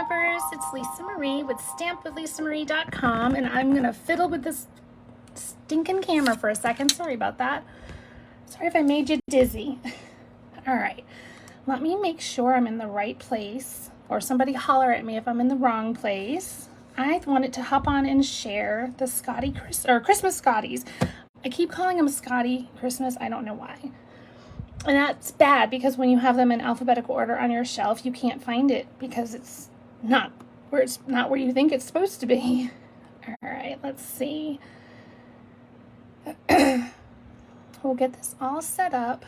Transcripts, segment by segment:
lovers, it's Lisa Marie with stampwithlisamarie.com, and I'm gonna fiddle with this stinking camera for a second. Sorry about that. Sorry if I made you dizzy. All right, let me make sure I'm in the right place, or somebody holler at me if I'm in the wrong place. I wanted to hop on and share the Scottie Christmas Scotties. I keep calling them Scottie Christmas. I don't know why. And that's bad because when you have them in alphabetical order on your shelf, you can't find it because it's not where you think it's supposed to be. All right, let's see. We'll get this all set up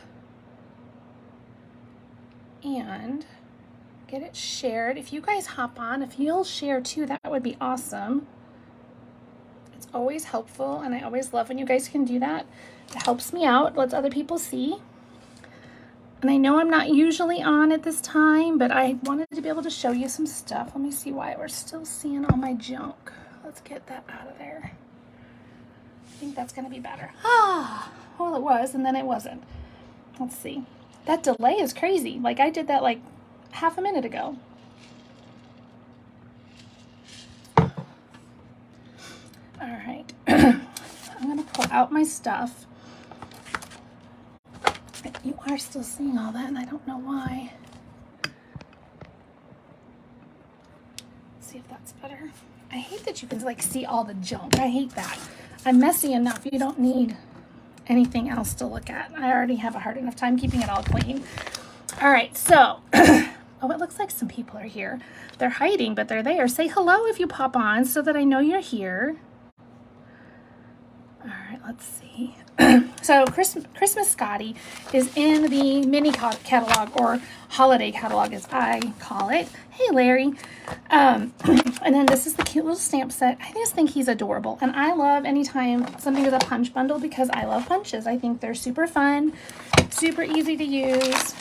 and get it shared. If you guys hop on, if you'll share too, that would be awesome. It's always helpful, and I always love when you guys can do that. It helps me out, lets other people see. And I know I'm not usually on at this time, but I wanted to be able to show you some stuff. Let me see why we're still seeing all my junk. Let's get that out of there. I think that's going to be better. Well, it was, and then it wasn't. Let's see. That delay is crazy. Like, I did that like half a minute ago. All right. I'm going to pull out my stuff. You are still seeing all that, and I don't know why. Let's see if that's better. I hate that you can like see all the junk. I hate that. I'm messy enough. You don't need anything else to look at. I already have a hard enough time keeping it all clean. All right, so oh, it looks like some people are here. They're hiding, but they're there. Say hello if you pop on so that I know you're here. All right, let's see. So Christmas Scottie is in the mini catalog, or holiday catalog as I call it. Hey, Larry. And then this is the cute little stamp set. I just think he's adorable. And I love anytime something is a punch bundle because I love punches. I think they're super fun, super easy to use.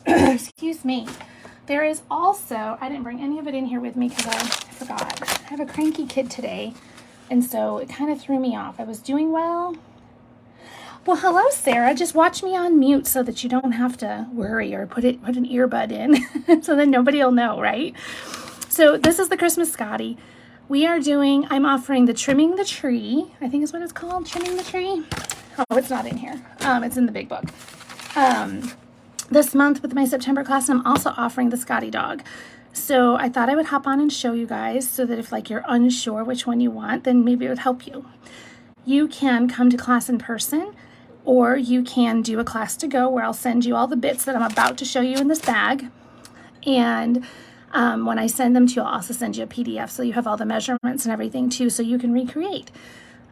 Excuse me. There is also, I didn't bring any of it in here with me because I forgot. I have a cranky kid today. And so it kind of threw me off. I was doing well. Well, hello, Sarah. Just watch me on mute so that you don't have to worry or put an earbud in so then nobody will know, right? So this is the Christmas Scottie. I'm offering the Trimming the Tree. I think is what it's called, Trimming the Tree. Oh, it's not in here. It's in the big book. This month with my September class, I'm also offering the Scottie dog. So I thought I would hop on and show you guys so that if like you're unsure which one you want, then maybe it would help you. You can come to class in person, or you can do a class to go where I'll send you all the bits that I'm about to show you in this bag. And when I send them to you, I'll also send you a PDF so you have all the measurements and everything too, so you can recreate.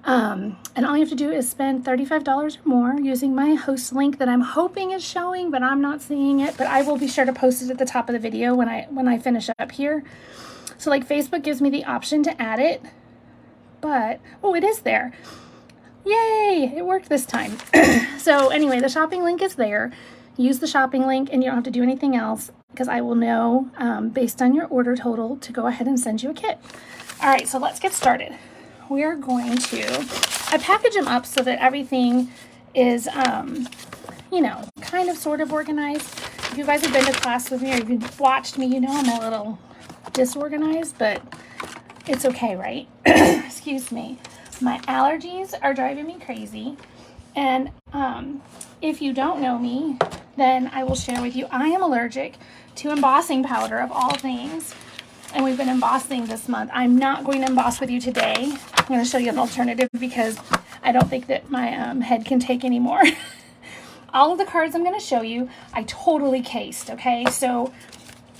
And all you have to do is spend $35 or more using my host link that I'm hoping is showing, but I'm not seeing it. But I will be sure to post it at the top of the video when I finish up here. So like Facebook gives me the option to add it, but oh, it is there. Yay, it worked this time. So anyway, the shopping link is there. Use the shopping link and you don't have to do anything else because I will know based on your order total to go ahead and send you a kit. All right, so let's get started. We're going to, I package them up so that everything is, you know, kind of sort of organized. If you guys have been to class with me or if you've watched me, you know I'm a little disorganized, but it's okay, right? Excuse me. My allergies are driving me crazy. And if you don't know me, then I will share with you, I am allergic to embossing powder of all things. And we've been embossing this month. I'm not going to emboss with you today. I'm going to show you an alternative because I don't think that my head can take any more. All of the cards I'm going to show you, I totally cased, okay? So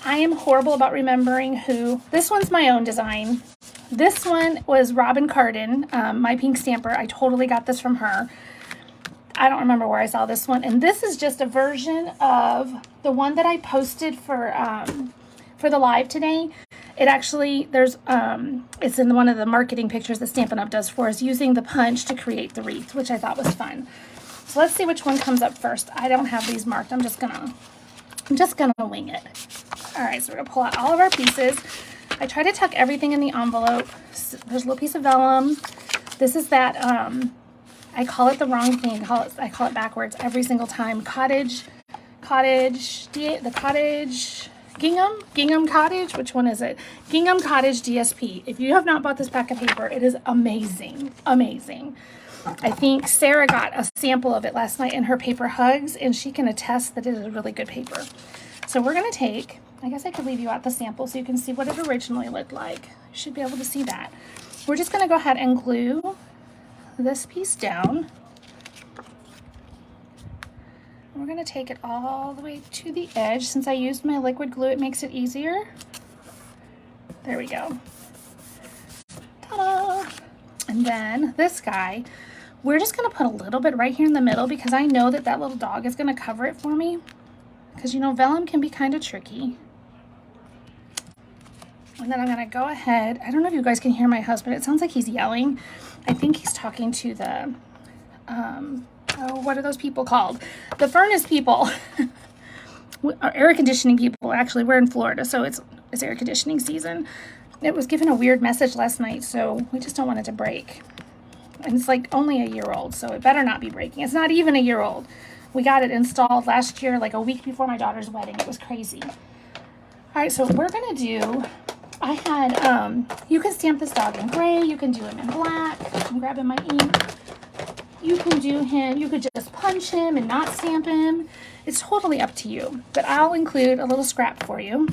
I am horrible about remembering who. This one's my own design. This one was Robin Carden, my pink stamper. I totally got this from her. I don't remember where I saw this one. And this is just a version of the one that I posted for the live today. It actually, it's in one of the marketing pictures that Stampin' Up does for us, using the punch to create the wreath, which I thought was fun. So let's see which one comes up first. I don't have these marked. I'm just gonna wing it. All right, so we're gonna pull out all of our pieces. I try to tuck everything in the envelope. There's a little piece of vellum. This is that, I call it the wrong thing. I call it backwards every single time. The cottage Gingham Cottage. Which one is it? Gingham Cottage DSP. If you have not bought this pack of paper, it is amazing. Amazing. I think Sarah got a sample of it last night in her paper hugs, and she can attest that it is really good paper. So we're going to take, I guess I could leave you out the sample so you can see what it originally looked like. You should be able to see that. We're just going to go ahead and glue this piece down. We're going to take it all the way to the edge. Since I used my liquid glue, it makes it easier. There we go. Ta-da! And then this guy, we're just going to put a little bit right here in the middle because I know that that little dog is going to cover it for me. Because, you know, vellum can be kind of tricky. And then I'm going to go ahead. I don't know if you guys can hear my husband. It sounds like he's yelling. I think he's talking to the, oh, what are those people called? The furnace people. Air conditioning people. Actually, we're in Florida, so it's air conditioning season. It was given a weird message last night, so we just don't want it to break. And it's like only a year old, so it better not be breaking. It's not even a year old. We got it installed last year, like a week before my daughter's wedding. It was crazy. All right, so we're going to do, I had, you can stamp this dog in gray. You can do him in black. I'm grabbing my ink. You can do him, you could just punch him and not stamp him. It's totally up to you. But I'll include a little scrap for you.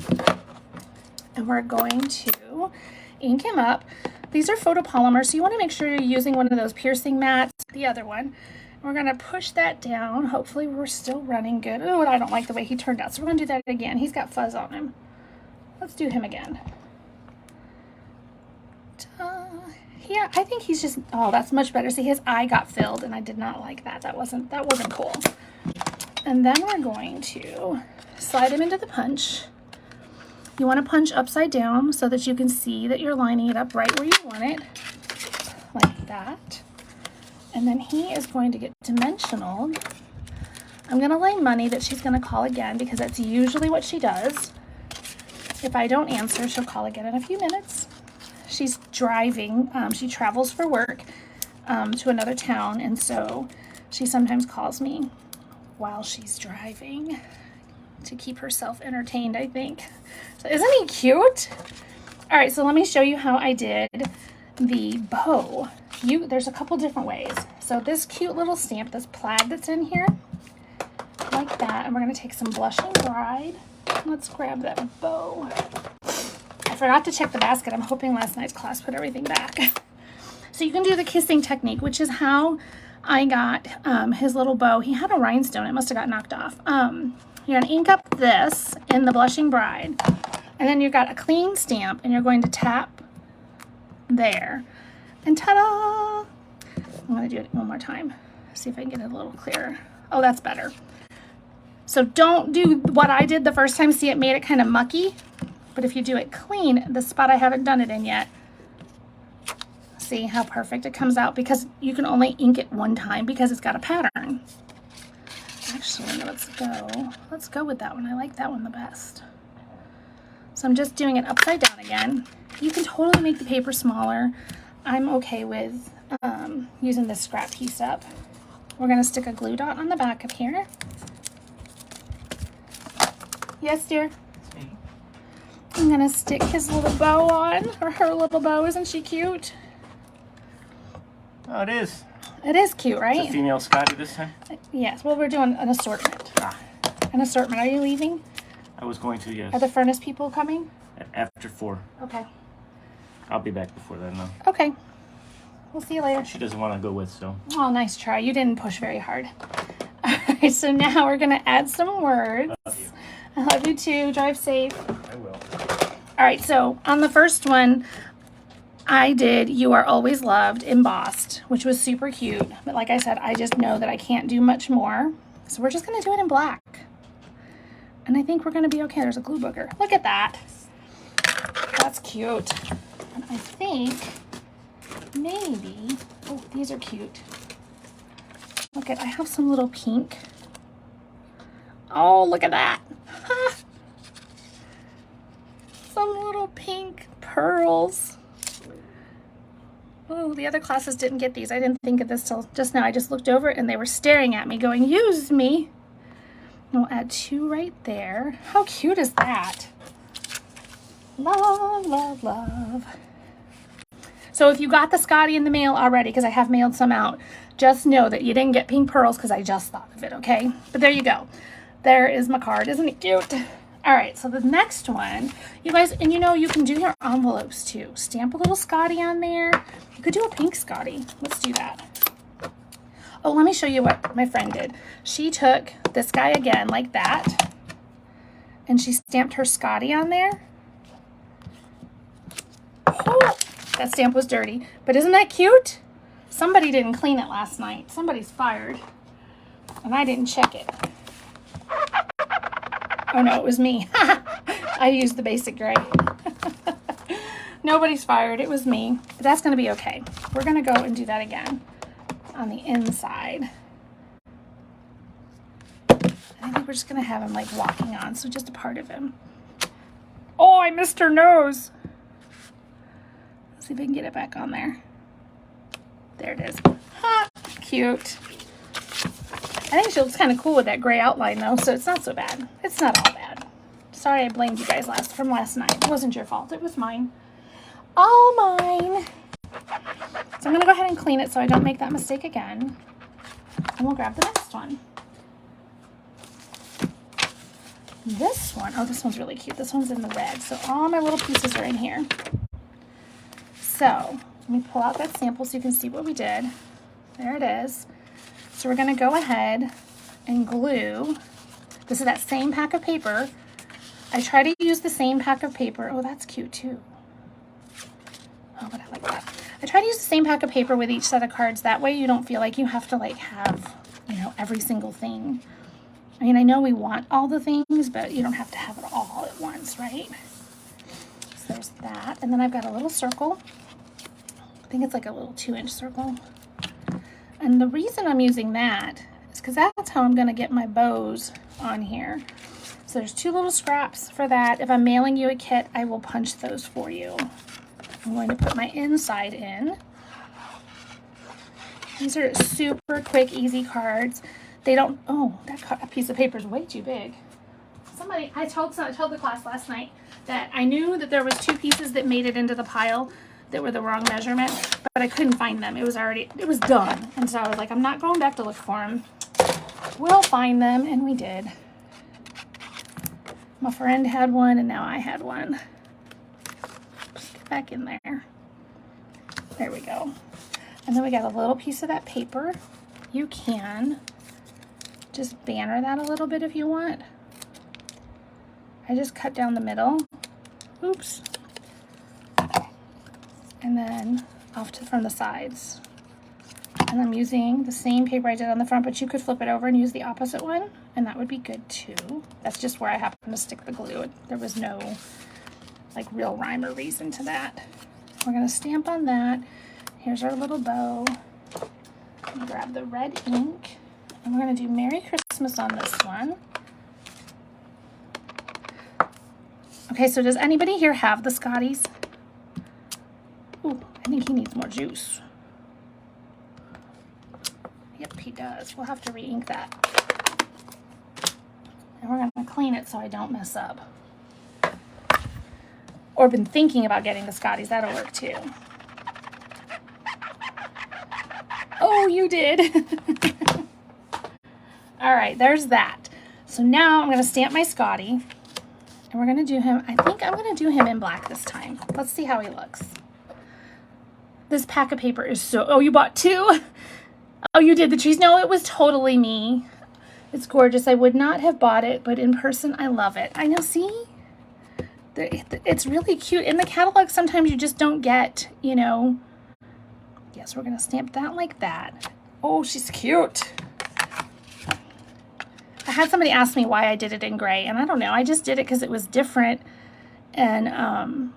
And we're going to ink him up. These are photopolymers, so you want to make sure you're using one of those piercing mats, the other one. We're going to push that down. Hopefully we're still running good. Oh, and I don't like the way he turned out, so we're going to do that again. He's got fuzz on him. Let's do him again. Yeah, I think he's just, oh, that's much better. See, his eye got filled, and I did not like that. That wasn't cool. And then we're going to slide him into the punch. You want to punch upside down so that you can see that you're lining it up right where you want it, like that. And then he is going to get dimensional. I'm going to lay money that she's going to call again because that's usually what she does. If I don't answer, she'll call again in a few minutes. She's driving. She travels for work to another town, and so she sometimes calls me while she's driving to keep herself entertained, I think. So isn't he cute? All right, so let me show you how I did the bow. There's a couple different ways. So this cute little stamp, this plaid that's in here, like that, and we're going to take some Blushing Bride. Let's grab that bow. I forgot to check the basket. I'm hoping last night's class put everything back. So you can do the kissing technique, which is how I got his little bow. He had a rhinestone. It must have got knocked off. You're going to ink up this in the Blushing Bride. And then you've got a clean stamp, and you're going to tap there. And ta-da! I'm going to do it one more time. See if I can get it a little clearer. Oh, that's better. So don't do what I did the first time. See, it made it kind of mucky. But if you do it clean, the spot I haven't done it in yet, see how perfect it comes out, because you can only ink it one time because it's got a pattern. Actually, let's go with that one. I like that one the best. So I'm just doing it upside down again. You can totally make the paper smaller. I'm okay with using this scrap piece up. We're going to stick a glue dot on the back of here. Yes, dear? I'm going to stick his little bow on, or her little bow. Isn't she cute? Oh, it is. It is cute, right? It's a female Scottie this time? Yes. Well, we're doing an assortment. An assortment. Are you leaving? I was going to, yes. Are the furnace people coming? After 4. Okay. I'll be back before then, though. Okay. We'll see you later. She doesn't want to go with, so. Oh, nice try. You didn't push very hard. All right, so now we're going to add some words. Love you. I love you too. Drive safe. I will. All right, so on the first one, I did You Are Always Loved embossed, which was super cute. But like I said, I just know that I can't do much more. So we're just going to do it in black. And I think we're going to be okay. There's a glue booger. Look at that. That's cute. And I think maybe, oh, these are cute. Look at, I have some little pink. Oh, look at that. Some little pink pearls. Oh, the other classes didn't get these. I didn't think of this till just now. I just looked over and they were staring at me going, use me. And we'll add 2 right there. How cute is that? Love, love, love. So if you got the Scottie in the mail already, because I have mailed some out, just know that you didn't get pink pearls because I just thought of it, okay? But there you go. There is my card. Isn't it cute? All right, so the next one, you guys, and you know, you can do your envelopes too. Stamp a little Scottie on there. You could do a pink Scottie. Let's do that. Oh, let me show you what my friend did. She took this guy again like that, and she stamped her Scottie on there. Oh, that stamp was dirty, but isn't that cute? Somebody didn't clean it last night. Somebody's fired, and I didn't check it. Oh no, it was me. I used the basic gray. Nobody's fired, it was me. But that's gonna be okay. We're gonna go and do that again on the inside. I think we're just gonna have him like walking on, so just a part of him. Oh, I missed her nose. Let's see if I can get it back on there. There it is. Ha, cute. I think she looks kind of cool with that gray outline though, so it's not so bad. It's not all bad. Sorry I blamed you guys from last night. It wasn't your fault, it was mine. All mine. So I'm gonna go ahead and clean it so I don't make that mistake again. And we'll grab the next one. This one, oh, this one's really cute. This one's in the red, so all my little pieces are in here. So let me pull out that sample so you can see what we did. There it is. So we're going to go ahead and glue. This is that same pack of paper. I try to use the same pack of paper. Oh, that's cute too. Oh, but I like that. I try to use the same pack of paper with each set of cards. That way you don't feel like you have to like have, you know, every single thing. I mean, I know we want all the things, but you don't have to have it all at once, right? So there's that. And then I've got a little circle. I think it's like a little 2-inch circle. And the reason I'm using that is because that's how I'm going to get my bows on here. So there's 2 little scraps for that. If I'm mailing you a kit, I will punch those for you. I'm going to put my inside in. These are super quick, easy cards. They don't, oh, that piece of paper is way too big. I told the class last night that I knew that there was 2 pieces that made it into the pile that were the wrong measurement, but I couldn't find them. It was done. And so I was like, I'm not going back to look for them. We'll find them, and we did. My friend had one, and now I had one. Just get back in there. There we go. And then we got a little piece of that paper. You can just banner that a little bit if you want. I just cut down the middle. Oops. And then off from the sides. And I'm using the same paper I did on the front, but you could flip it over and use the opposite one, and that would be good too. That's just where I happen to stick the glue. There was no like real rhyme or reason to that. We're gonna stamp on that. Here's our little bow. Grab the red ink, and we're gonna do Merry Christmas on this one. Okay, so does anybody here have the Scotties? Ooh, I think he needs more juice. Yep, he does. We'll have to re-ink that. And we're gonna clean it so I don't mess up. Or been thinking about getting the Scotties, that'll work too. Oh, you did. All right, there's that. So now I'm gonna stamp my Scottie, and we're gonna do him, I think I'm gonna do him in black this time. Let's see how he looks. This pack of paper is so, oh, you bought 2? Oh, you did the trees. No, it was totally me. It's gorgeous. I would not have bought it, but in person, I love it. I know, see? It's really cute. In the catalog, sometimes you just don't get, you know. Yes, we're going to stamp that like that. Oh, she's cute. I had somebody ask me why I did it in gray, and I don't know. I just did it because it was different, and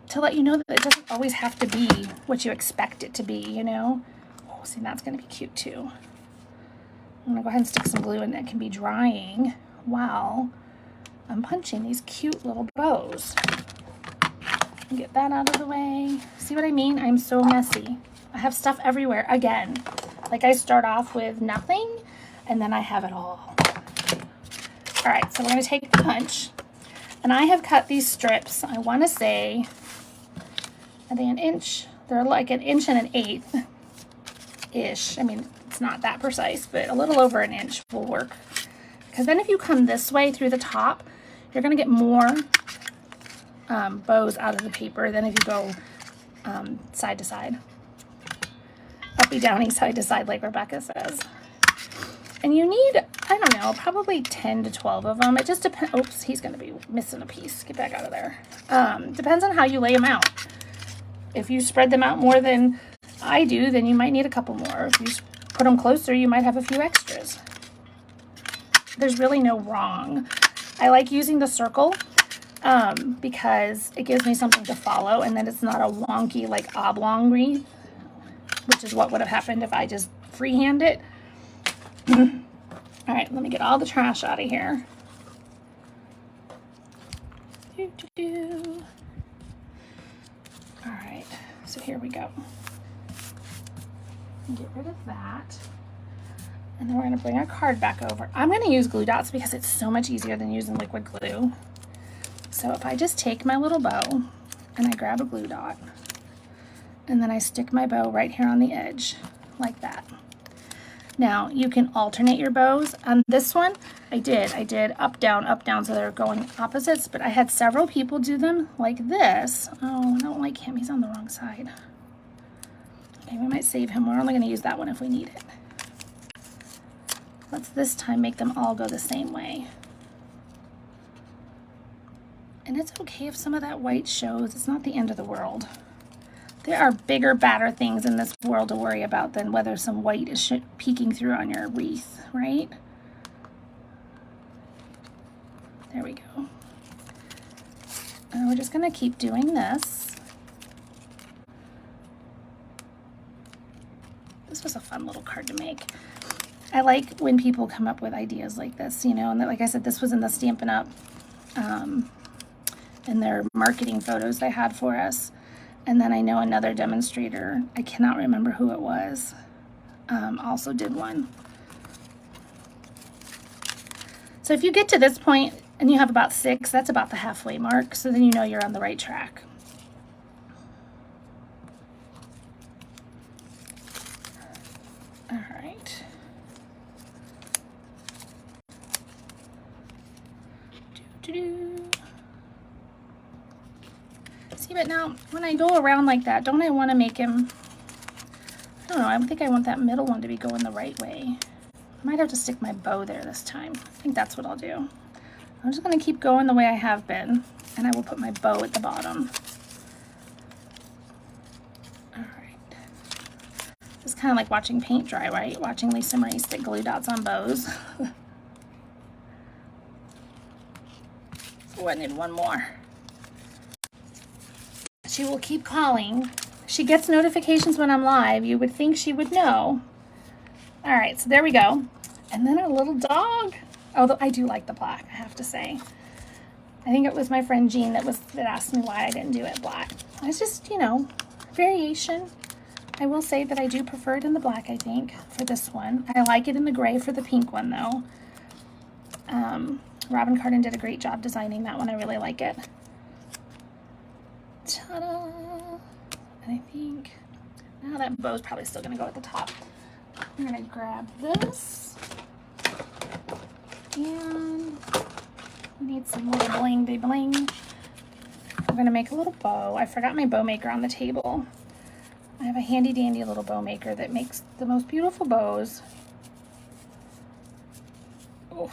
to let you know that it doesn't always have to be what you expect it to be, you know. Oh, see, that's going to be cute too. I'm going to go ahead and stick some glue in that can be drying while I'm punching these cute little bows. Get that out of the way. See what I mean? I'm so messy. I have stuff everywhere again. Like I start off with nothing, and then I have it all. All right, so we're going to take the punch. And I have cut these strips, I want to say, are they an inch? They're like an inch and an eighth-ish. I mean, it's not that precise, but a little over an inch will work. Because then if you come this way through the top, you're going to get more bows out of the paper than if you go side to side. Uppy downy, side to side, like Rebecca says. And you need, I don't know, probably 10 to 12 of them. It just depends. Oops, he's going to be missing a piece. Get back out of there. Depends on how you lay them out. If you spread them out more than I do, then you might need a couple more. If you put them closer, you might have a few extras. There's really no wrong. I like using the circle because it gives me something to follow, and then it's not a wonky, like, oblong wreath, which is what would have happened if I just freehand it. All right, let me get all the trash out of here. All right, so here we go. Get rid of that. And then we're going to bring our card back over. I'm going to use glue dots because it's so much easier than using liquid glue. So if I just take my little bow and I grab a glue dot, and then I stick my bow right here on the edge, like that. Now, you can alternate your bows. On this one, I did up, down, so they're going opposites, but I had several people do them like this. Oh, I don't like him. He's on the wrong side. Okay, we might save him. We're only going to use that one if we need it. Let's this time make them all go the same way. And it's okay if some of that white shows. It's not the end of the world. There are bigger, badder things in this world to worry about than whether some white is peeking through on your wreath, right? There we go. And we're just going to keep doing this. This was a fun little card to make. I like when people come up with ideas like this, you know, and like I said, this was in the Stampin' Up in their marketing photos they had for us. And then I know another demonstrator, I cannot remember who it was, also did one. So if you get to this point and you have about 6, that's about the halfway mark, so then you know you're on the right track. All right. See, but now when I go around like that, don't I want to make him, I don't know, I think I want that middle one to be going the right way. I might have to stick my bow there this time. I think that's what I'll do. I'm just going to keep going the way I have been, and I will put my bow at the bottom. All right. It's kind of like watching paint dry, right? Watching Lisa Marie stick glue dots on bows. Oh, I need one more. She will keep calling. She gets notifications when I'm live. You would think she would know. All right, so there we go. And then a little dog. Although I do like the black, I have to say. I think it was my friend Jean that asked me why I didn't do it black. It's just, you know, variation. I will say that I do prefer it in the black, I think, for this one. I like it in the gray for the pink one, though. Robin Cardin did a great job designing that one. I really like it. Ta-da! And I think now that bow's probably still going to go at the top. I'm going to grab this. And we need some more bling bling. I'm going to make a little bow. I forgot my bow maker on the table. I have a handy dandy little bow maker that makes the most beautiful bows. Oh,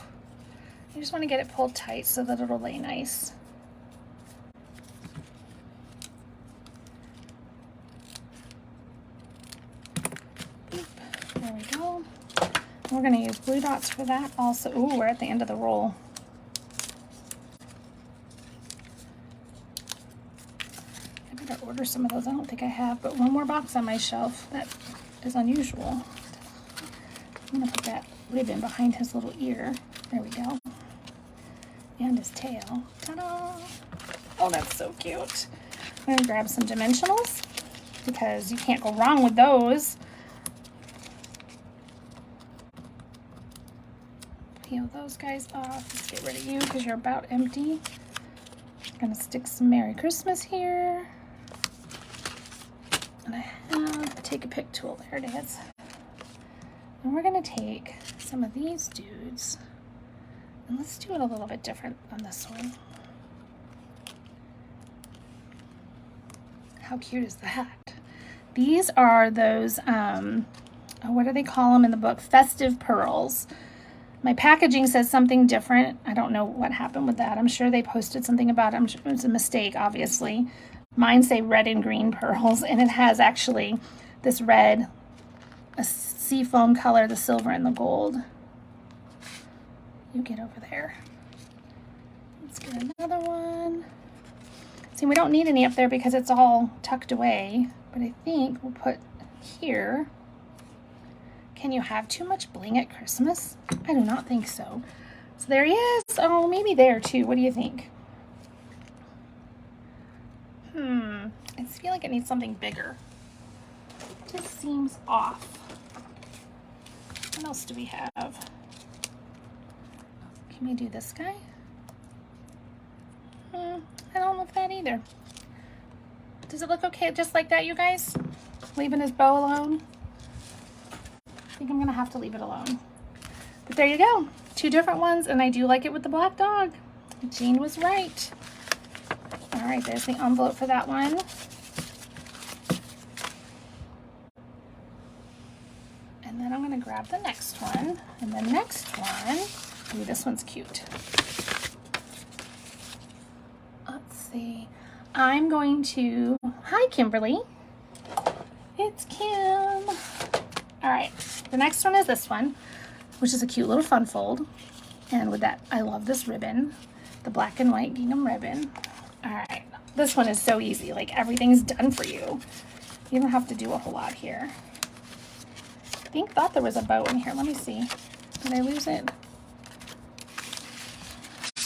I just want to get it pulled tight so that it'll lay nice. There we go. We're going to use glue dots for that also. Ooh, we're at the end of the roll. I better order some of those. I don't think I have, but one more box on my shelf. That is unusual. I'm going to put that ribbon behind his little ear. There we go. And his tail. Ta-da! Oh, that's so cute. I'm going to grab some dimensionals because you can't go wrong with those. peel those guys off. Let's get rid of you because you're about empty. I'm gonna stick some Merry Christmas here. And I have a take a pick tool. There it is. And we're gonna take some of these dudes and let's do it a little bit different on this one. How cute is that? These are those, what do they call them in the book? Festive pearls. My packaging says something different. I don't know what happened with that. I'm sure they posted something about it. I'm sure it was a mistake, obviously. Mine say red and green pearls, and it has actually this red, a seafoam color, the silver, and the gold. You get over there. Let's get another one. See, we don't need any up there because it's all tucked away, but I think we'll put here. Can you have too much bling at Christmas? I do not think so. So there he is. Oh, maybe there too. What do you think? I just feel like it needs something bigger. It just seems off. What else do we have? Can we do this guy? I don't love that either. Does it look okay just like that, you guys? Leaving his bow alone? I think I'm gonna have to leave it alone. But there you go. 2 different ones, and I do like it with the black dog. Jean was right. All right, there's the envelope for that one. And then I'm gonna grab the next one. And the next one, ooh, this one's cute. Let's see. I'm going to, hi Kimberly. It's Kim. All right, the next one is this one, which is a cute little fun fold. And with that, I love this ribbon, the black and white gingham ribbon. All right, this one is so easy. Like everything's done for you. You don't have to do a whole lot here. I thought there was a bow in here. Let me see. Did I lose it?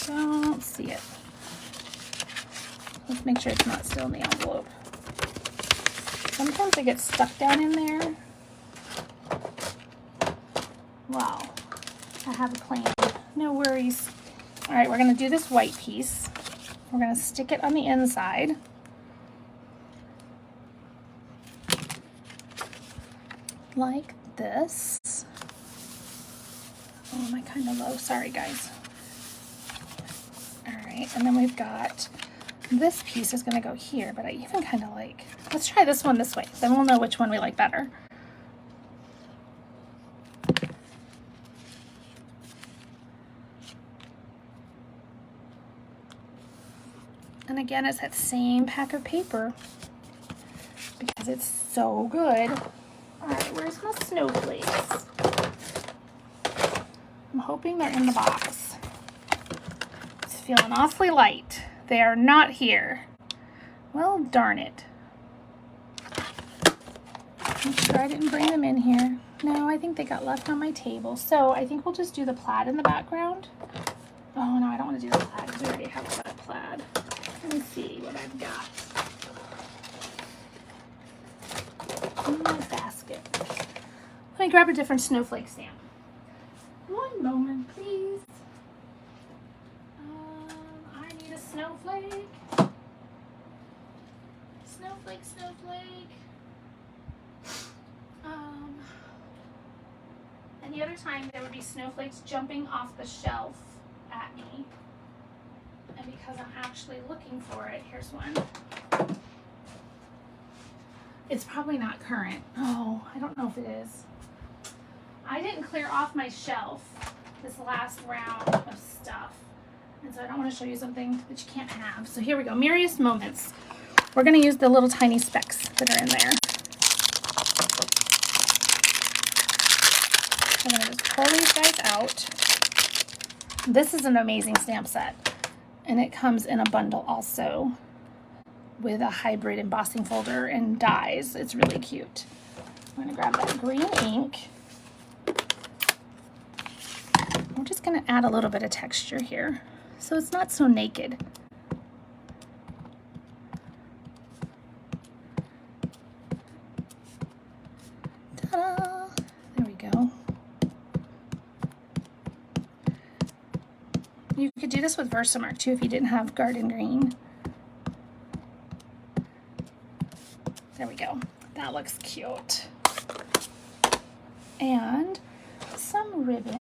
Don't see it. Let's make sure it's not still in the envelope. Sometimes it gets stuck down in there. Wow, I have a plan. No worries. All right, we're gonna do this white piece. We're gonna stick it on the inside. Like this. Oh, am I kind of low? Sorry, guys. All right, and then we've got this piece is gonna go here, but I even kind of like, let's try this one this way. Then we'll know which one we like better. And again, it's that same pack of paper because it's so good. All right, where's my snowflakes? I'm hoping they're in the box. It's feeling awfully light. They are not here. Well, darn it. I'm sure I didn't bring them in here. No, I think they got left on my table. So I think we'll just do the plaid in the background. Oh no, I don't want to do the plaid because we already have that plaid. Let me see what I've got in my basket. Let me grab a different snowflake stamp. One moment, please. I need a snowflake. Snowflake, snowflake. Any other time there would be snowflakes jumping off the shelf at me. And because I'm actually looking for it, here's one. It's probably not current. Oh, I don't know if it is. I didn't clear off my shelf this last round of stuff. And so I don't want to show you something that you can't have. So here we go, Merriest Moments. We're gonna use the little tiny specks that are in there. I'm gonna just pull these guys out. This is an amazing stamp set. And it comes in a bundle also with a hybrid embossing folder and dies. It's really cute. I'm gonna grab that green ink. We're just gonna add a little bit of texture here so it's not so naked. Ta-da! There we go. You could do this with Versamark too if you didn't have garden green. There we go. That looks cute. And some ribbon.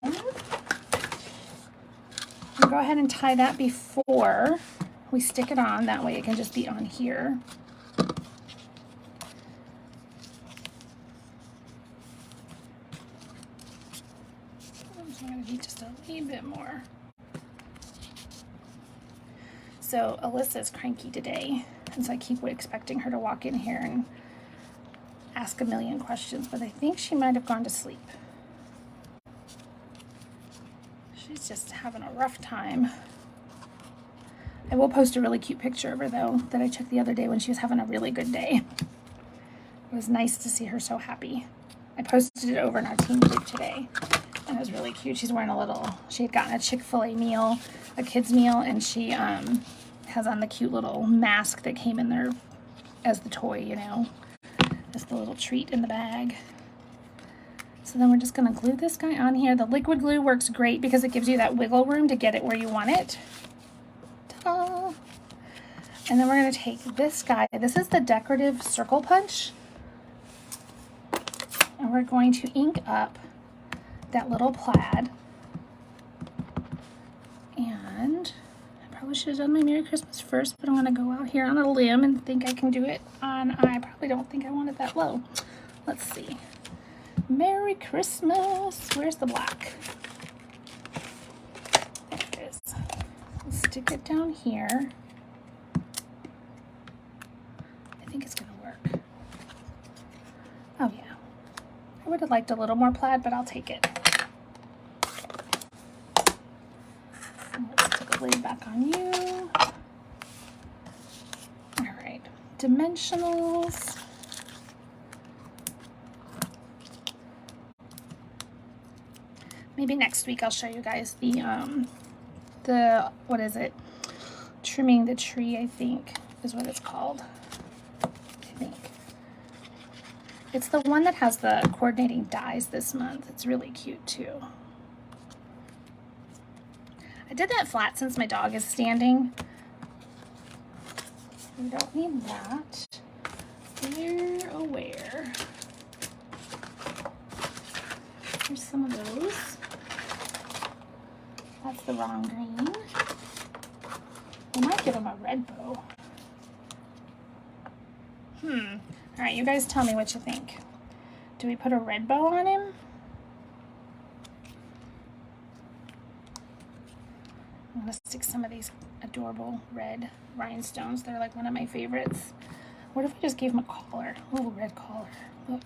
We'll go ahead and tie that before we stick it on. That way it can just be on here. So I'm going to need just a little bit more. So Alyssa's cranky today, and so I keep expecting her to walk in here and ask a million questions, but I think she might have gone to sleep. She's just having a rough time. I will post a really cute picture of her though that I took the other day when she was having a really good day. It was nice to see her so happy. I posted it over in our team group today, and it was really cute. She's wearing a little, she had gotten a Chick-fil-A meal, a kid's meal, and she has on the cute little mask that came in there as the toy, you know, as the little treat in the bag. So then we're just gonna glue this guy on here. The liquid glue works great because it gives you that wiggle room to get it where you want it. Ta-da! And then we're gonna take this guy. This is the decorative circle punch. And we're going to ink up that little plaid. And I probably should have done my Merry Christmas first, but I'm gonna go out here on a limb and think I can do it on, I probably don't think I want it that low. Let's see. Merry Christmas. Where's the black? There it is. We'll stick it down here. I think it's gonna work. Oh yeah. I would have liked a little more plaid, but I'll take it. Let's stick a lid back on you. All right, dimensionals. Maybe next week I'll show you guys the what is it? Trimming the tree, I think is what it's called. I think. It's the one that has the coordinating dies this month. It's really cute too. I did that flat since my dog is standing. We don't need that. We're aware. Here's some of those. That's the wrong green. We might give him a red bow. All right, you guys tell me what you think. Do we put a red bow on him? I'm gonna stick some of these adorable red rhinestones. They're like one of my favorites. What if we just gave him a collar, a little red collar? Look.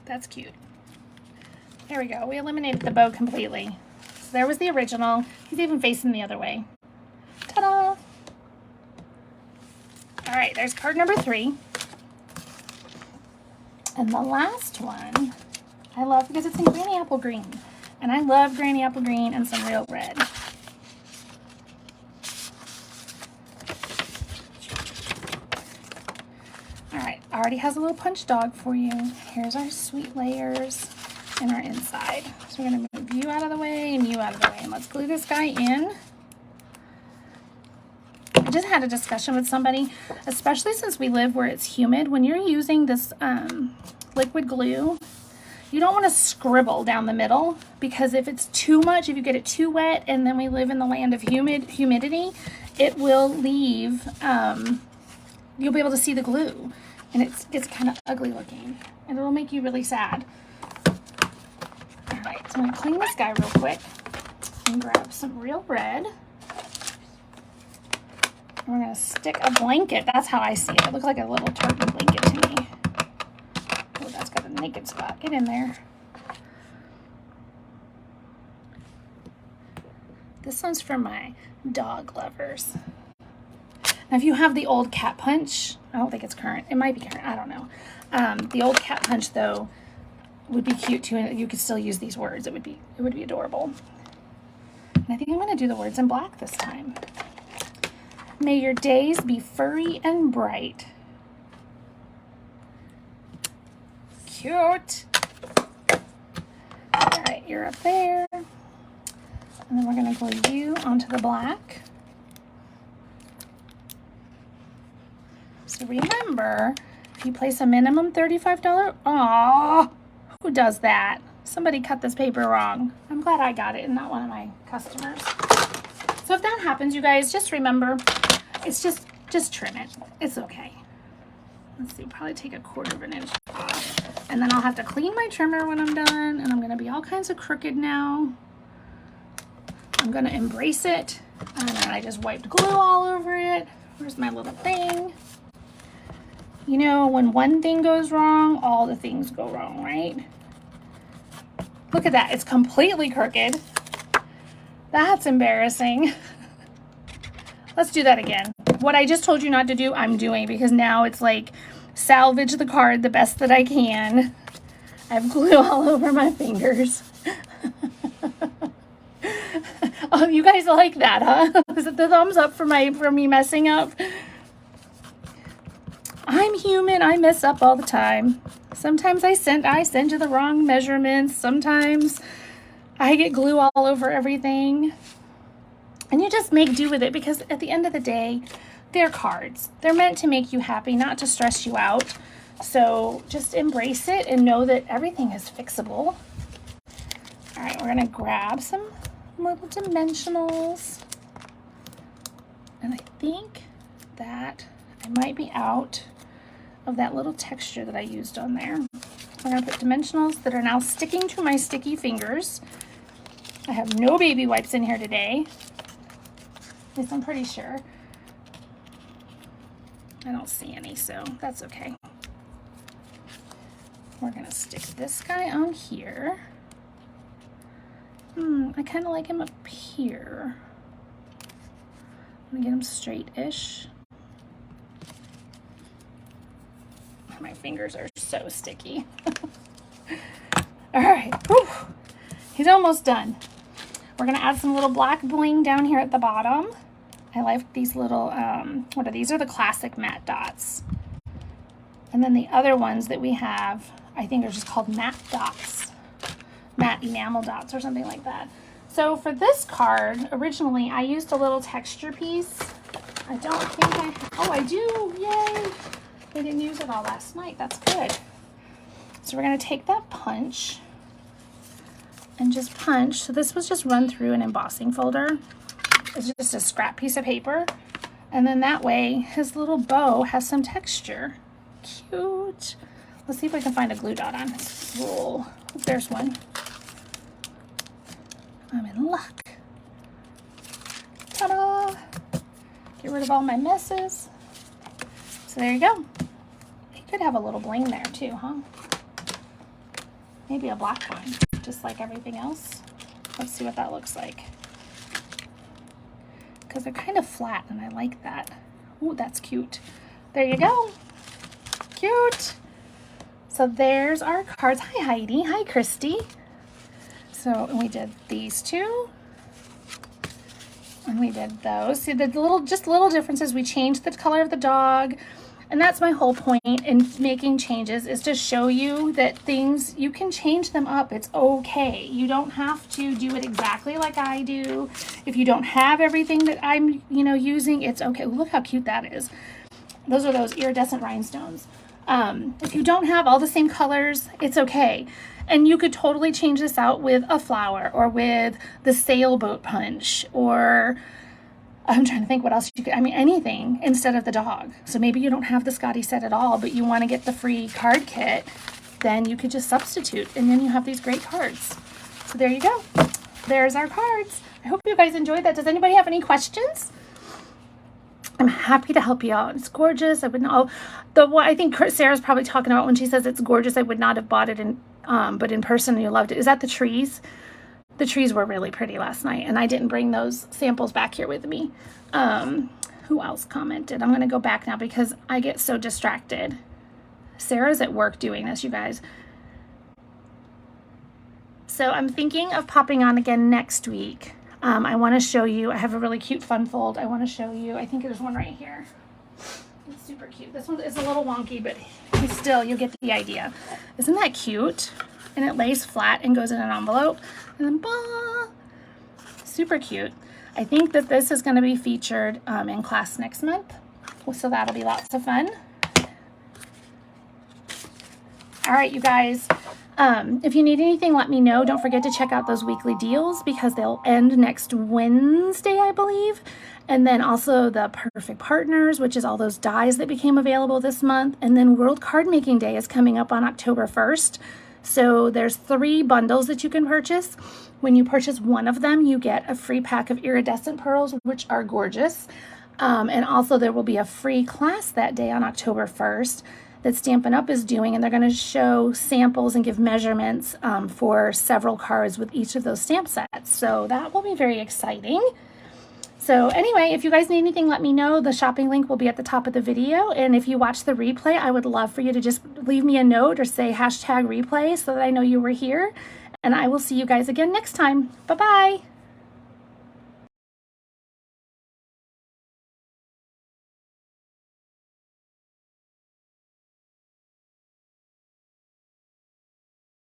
That's cute. There we go. We eliminated the bow completely. So there was the original. He's even facing the other way. Ta-da! All right, there's card number 3. And the last one, I love because it's in Granny Apple Green. And I love Granny Apple Green and some real red. Already has a little punch dog for you. Here's our sweet layers and our inside. So we're gonna move you out of the way and you out of the way. And let's glue this guy in. I just had a discussion with somebody, especially since we live where it's humid. When you're using this liquid glue, you don't want to scribble down the middle, because if it's too much, if you get it too wet, and then we live in the land of humidity, it will leave, you'll be able to see the glue. And it's kind of ugly looking, and it'll make you really sad. All right, so I'm gonna clean this guy real quick and grab some real red. And we're gonna stick a blanket. That's how I see it. It looks like a little tartan blanket to me. Oh, that's got a naked spot. Get in there. This one's for my dog lovers. Now, if you have the old cat punch, I don't think it's current. It might be current. I don't know. The old cat punch, though, would be cute too, and you could still use these words. It would be adorable. And I think I'm going to do the words in black this time. May your days be furry and bright. Cute. All right, you're up there. And then we're gonna glue you onto the black. So remember, if you place a minimum $35, aw, who does that? Somebody cut this paper wrong. I'm glad I got it and not one of my customers. So if that happens, you guys, just remember, it's just trim it. It's okay. Let's see, probably take 1/4 of an inch off. And then I'll have to clean my trimmer when I'm done, and I'm gonna be all kinds of crooked now. I'm gonna embrace it. And then I just wiped glue all over it. Where's my little thing? You know, when one thing goes wrong, all the things go wrong, right? Look at that, it's completely crooked. That's embarrassing. Let's do that again. What I just told you not to do, I'm doing, because now it's like salvage the card the best that I can. I have glue all over my fingers. Oh, you guys like that, huh? Is it the thumbs up for me messing up? I'm human, I mess up all the time. Sometimes I send you the wrong measurements. Sometimes I get glue all over everything. And you just make do with it, because at the end of the day, they're cards. They're meant to make you happy, not to stress you out. So just embrace it and know that everything is fixable. All right, we're gonna grab some little dimensionals. And I think that I might be out of that little texture that I used on there. We're gonna put dimensionals that are now sticking to my sticky fingers. I have no baby wipes in here today. At least I'm pretty sure. I don't see any, so that's okay. We're gonna stick this guy on here. I kind of like him up here. I'm gonna get him straight-ish. My fingers are so sticky. All right, whew. He's almost done. We're gonna add some little black bling down here at the bottom. I like these little, what are these? These are the classic matte dots. And then the other ones that we have, I think are just called matte dots. Matte enamel dots or something like that. So for this card, originally I used a little texture piece. I don't think I have, oh, I do, yay. I didn't use it all last night, that's good. So we're gonna take that punch and just punch. So this was just run through an embossing folder. It's just a scrap piece of paper. And then that way, his little bow has some texture. Cute. Let's see if we can find a glue dot on his roll. Oh, there's one. I'm in luck. Ta-da! Get rid of all my messes. So there you go. He could have a little bling there too, huh? Maybe a black one, just like everything else. Let's see what that looks like. Because they're kind of flat and I like that. Ooh, that's cute. There you go. Cute. So there's our cards. Hi, Heidi. Hi, Christy. So we did these two. And we did those. See the little differences. We changed the color of the dog. And that's my whole point in making changes, is to show you that things, you can change them up. It's okay. You don't have to do it exactly like I do. If you don't have everything that I'm, using, it's okay. Look how cute that is. Those are those iridescent rhinestones. If you don't have all the same colors, it's okay. And you could totally change this out with a flower or with the sailboat punch, or I'm trying to think what else you could, anything instead of the dog. So maybe you don't have the Scottie set at all, but you want to get the free card kit, then you could just substitute, and then you have these great cards. So there you go. There's our cards. I hope you guys enjoyed that. Does anybody have any questions? I'm happy to help you out. It's gorgeous. I would not, I think Sarah's probably talking about when she says it's gorgeous, I would not have bought it but in person you loved it. Is that the trees? The trees were really pretty last night, and I didn't bring those samples back here with me. Who else commented? I'm going to go back now because I get so distracted. Sarah's at work doing this, you guys. So I'm thinking of popping on again next week. I want to show you, I have a really cute fun fold. I want to show you, I think there's one right here. It's super cute. This one is a little wonky, but still, you'll get the idea. Isn't that cute? And it lays flat and goes in an envelope. And then, bah! Super cute. I think that this is going to be featured in class next month. So that'll be lots of fun. All right, you guys. If you need anything, let me know. Don't forget to check out those weekly deals because they'll end next Wednesday, I believe. And then also the Perfect Partners, which is all those dies that became available this month. And then World Card Making Day is coming up on October 1st. So there's 3 bundles that you can purchase. When you purchase one of them, you get a free pack of iridescent pearls, which are gorgeous. And also there will be a free class that day on October 1st that Stampin' Up is doing, and they're going to show samples and give measurements for several cards with each of those stamp sets. So that will be very exciting. So anyway, if you guys need anything, let me know. The shopping link will be at the top of the video. And if you watch the replay, I would love for you to just leave me a note or say #replay so that I know you were here. And I will see you guys again next time. Bye-bye.